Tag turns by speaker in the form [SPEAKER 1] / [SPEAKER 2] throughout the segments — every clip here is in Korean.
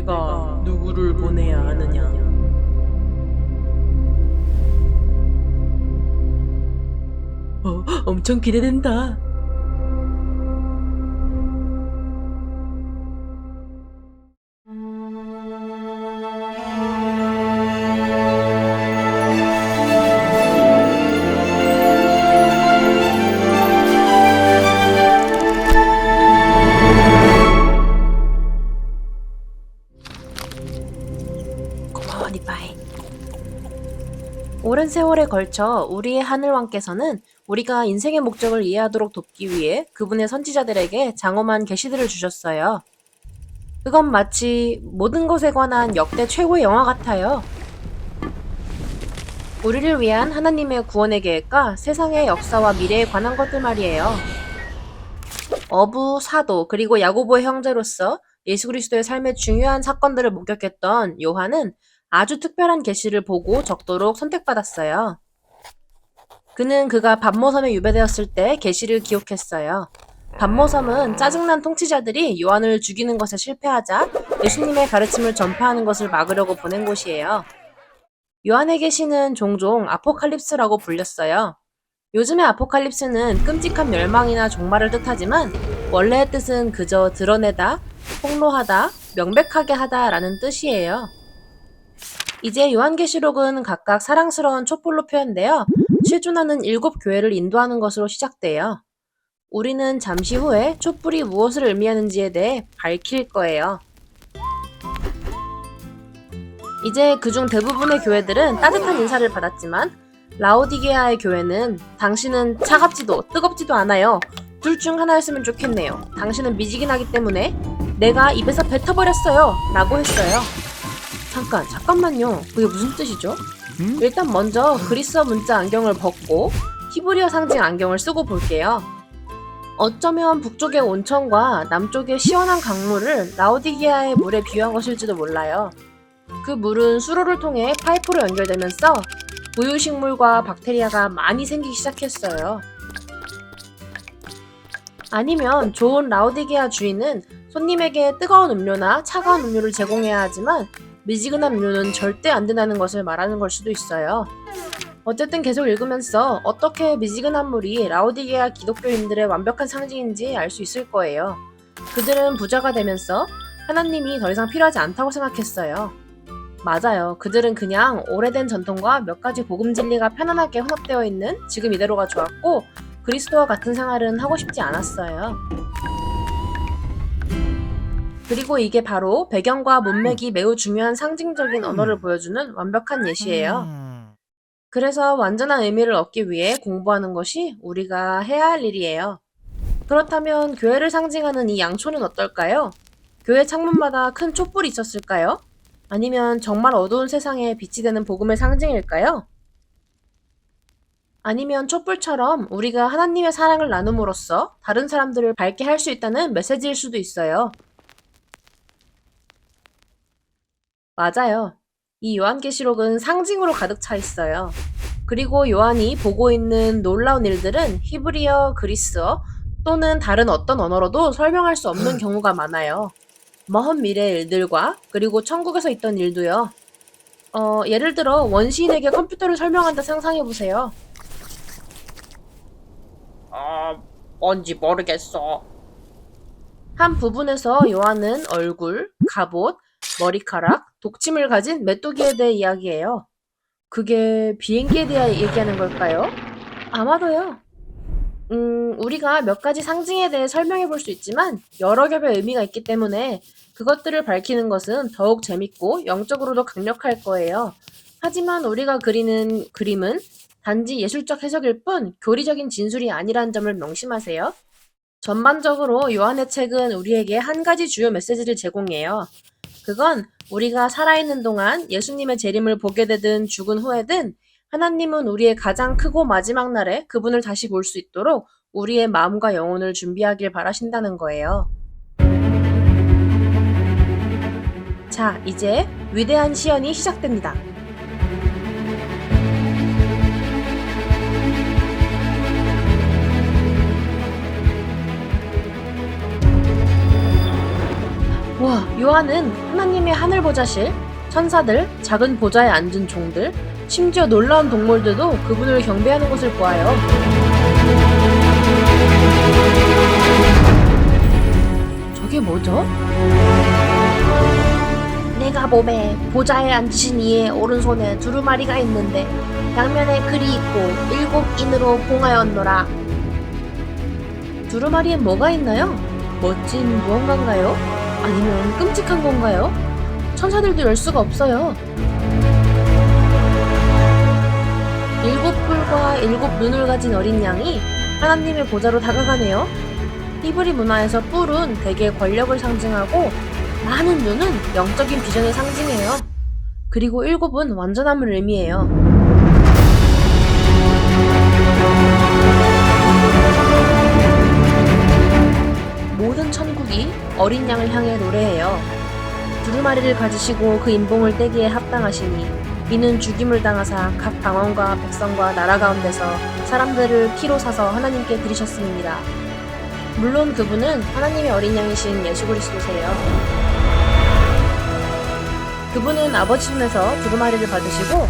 [SPEAKER 1] 내가 누구를 보내야 하느냐. 엄청 기대된다. 고마워, 니파이. 오랜 세월에 걸쳐 우리의 하늘왕께서는 우리가 인생의 목적을 이해하도록 돕기 위해 그분의 선지자들에게 장엄한 계시들을 주셨어요. 그건 마치 모든 것에 관한 역대 최고의 영화 같아요. 우리를 위한 하나님의 구원의 계획과 세상의 역사와 미래에 관한 것들 말이에요. 어부, 사도, 그리고 야고보의 형제로서 예수 그리스도의 삶의 중요한 사건들을 목격했던 요한은 아주 특별한 계시를 보고 적도록 선택받았어요. 그는 그가 반모섬에 유배되었을 때 계시를 기록했어요. 반모섬은 짜증난 통치자들이 요한을 죽이는 것에 실패하자 예수님의 가르침을 전파하는 것을 막으려고 보낸 곳이에요. 요한의 계시는 종종 아포칼립스라고 불렸어요. 요즘의 아포칼립스는 끔찍한 멸망이나 종말을 뜻하지만 원래의 뜻은 그저 드러내다, 폭로하다, 명백하게 하다 라는 뜻이에요. 이제 요한계시록은 각각 사랑스러운 촛불로 표현되어 실존하는 7교회를 인도하는 것으로 시작돼요. 우리는 잠시 후에 촛불이 무엇을 의미하는지에 대해 밝힐 거예요. 이제 그중 대부분의 교회들은 따뜻한 인사를 받았지만 라오디게아의 교회는 당신은 차갑지도 뜨겁지도 않아요. 둘 중 하나였으면 좋겠네요. 당신은 미지근하기 때문에 내가 입에서 뱉어버렸어요. 라고 했어요. 잠깐만요. 그게 무슨 뜻이죠? 일단 먼저 그리스어 문자 안경을 벗고 히브리어 상징 안경을 쓰고 볼게요. 어쩌면 북쪽의 온천과 남쪽의 시원한 강물을 라오디게아의 물에 비유한 것일지도 몰라요. 그 물은 수로를 통해 파이프로 연결되면서 부유식물과 박테리아가 많이 생기기 시작했어요. 아니면 좋은 라오디게아 주인은 손님에게 뜨거운 음료나 차가운 음료를 제공해야 하지만 미지근한 음료는 절대 안 된다는 것을 말하는 걸 수도 있어요. 어쨌든 계속 읽으면서 어떻게 미지근한 물이 라오디게아 기독교인들의 완벽한 상징인지 알 수 있을 거예요. 그들은 부자가 되면서 하나님이 더 이상 필요하지 않다고 생각했어요. 맞아요. 그들은 그냥 오래된 전통과 몇 가지 복음 진리가 편안하게 혼합되어 있는 지금 이대로가 좋았고 그리스도와 같은 생활은 하고 싶지 않았어요. 그리고 이게 바로 배경과 문맥이 매우 중요한 상징적인 언어를 보여주는 완벽한 예시예요. 그래서 완전한 의미를 얻기 위해 공부하는 것이 우리가 해야 할 일이에요. 그렇다면 교회를 상징하는 이 양초는 어떨까요? 교회 창문마다 큰 촛불이 있었을까요? 아니면 정말 어두운 세상에 빛이 되는 복음의 상징일까요? 아니면 촛불처럼 우리가 하나님의 사랑을 나눔으로써 다른 사람들을 밝게 할 수 있다는 메시지일 수도 있어요. 맞아요. 이 요한계시록은 상징으로 가득 차 있어요. 그리고 요한이 보고 있는 놀라운 일들은 히브리어, 그리스어 또는 다른 어떤 언어로도 설명할 수 없는 경우가 많아요. 먼 미래의 일들과 그리고 천국에서 있던 일도요. 예를 들어 원시인에게 컴퓨터를 설명한다 상상해보세요. 뭔지 모르겠어. 한 부분에서 요한은 얼굴, 갑옷, 머리카락, 독침을 가진 메뚜기에 대해 이야기해요. 그게 비행기에 대해 얘기하는 걸까요? 아마도요. 우리가 몇 가지 상징에 대해 설명해 볼 수 있지만 여러 겹의 의미가 있기 때문에 그것들을 밝히는 것은 더욱 재밌고 영적으로도 강력할 거예요. 하지만 우리가 그리는 그림은 단지 예술적 해석일 뿐 교리적인 진술이 아니라는 점을 명심하세요. 전반적으로 요한의 책은 우리에게 한 가지 주요 메시지를 제공해요. 그건 우리가 살아있는 동안 예수님의 재림을 보게 되든 죽은 후에든 하나님은 우리의 가장 크고 마지막 날에 그분을 다시 볼 수 있도록 우리의 마음과 영혼을 준비하길 바라신다는 거예요. 자, 이제 위대한 시연이 시작됩니다. 와, 요한은 하나님의 하늘 보좌실, 천사들, 작은 보좌에 앉은 종들, 심지어 놀라운 동물들도 그분을 경배하는 것을 보아요. 저게 뭐죠? 내가 몸에 보좌에 앉으신 이의 오른손에 두루마리가 있는데 양면에 글이 있고 7인으로 봉하였노라. 두루마리엔 뭐가 있나요? 멋진 무언가인가요? 아니면 끔찍한 건가요? 천사들도 열 수가 없어요. 7뿔과 7눈을 가진 어린 양이 하나님의 보좌로 다가가네요. 히브리 문화에서 뿔은 대개 권력을 상징하고 많은 눈은 영적인 비전을 상징해요. 그리고 7은 완전함을 의미해요. 모든 천국이 어린 양을 향해 노래해요. 두루마리를 가지시고 그 인봉을 떼기에 합당하시니 이는 죽임을 당하사 각 방언과 백성과 나라 가운데서 사람들을 피로 사서 하나님께 드리셨습니다. 물론 그분은 하나님의 어린 양이신 예수 그리스도세요. 그분은 아버지 손에서 두루마리를 받으시고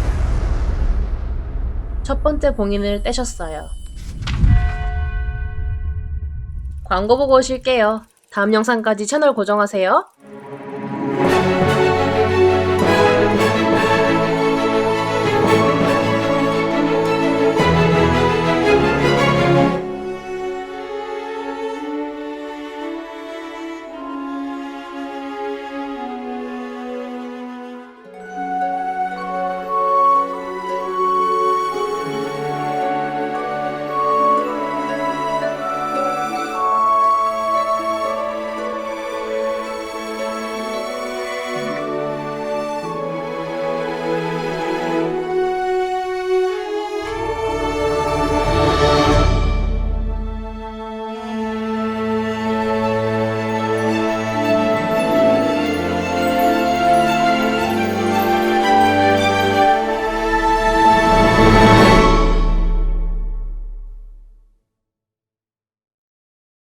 [SPEAKER 1] 첫 번째 봉인을 떼셨어요. 광고 보고 오실게요. 다음 영상까지 채널 고정하세요.